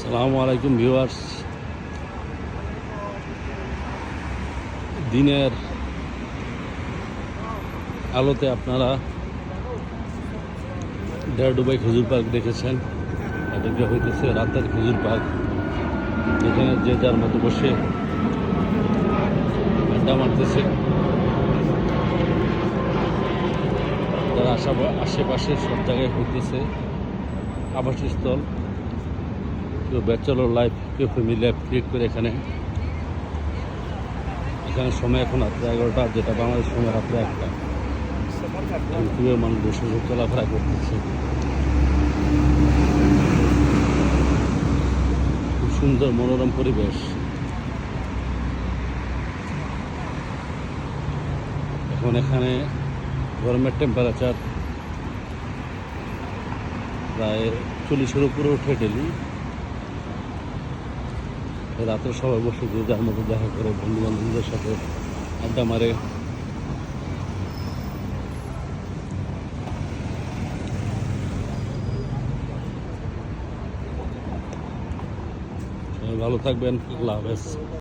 আসসালামু আলাইকুম ভিউয়ার্স। দিনের আলোতে আপনারা ডুবাই খেজুর পার্ক দেখেছেন। এদিকে হইতেছে রাতের খেজুর পার্ক, এখানে যে যার মতো বসে আড্ডা মারতেছে। তার আশেপাশে সব জায়গায় হইতেছে আবাসস্থল, কেউ ব্যাচেলর লাইফ, কেউ ফ্যামিলি লাইফ ক্রিয়েট করে এখানে সময় এখন রাত্রে 11টা, যেটা বাংলাদেশ সময় রাত্রে 1টা। খুবই মানুষ বসে চলাফেরা করতেছে। খুব সুন্দর মনোরম পরিবেশ। এখন এখানে গরমের টেম্পারেচার প্রায় 40-এর উপরে উঠে ডেলি। রাত্রে সবাই বসে যে যার মতো দেখা করে বন্ধু বান্ধবদের সাথে আড্ডা মারে। সবাই ভালো থাকবেন। আল্লাহ হাফেজ।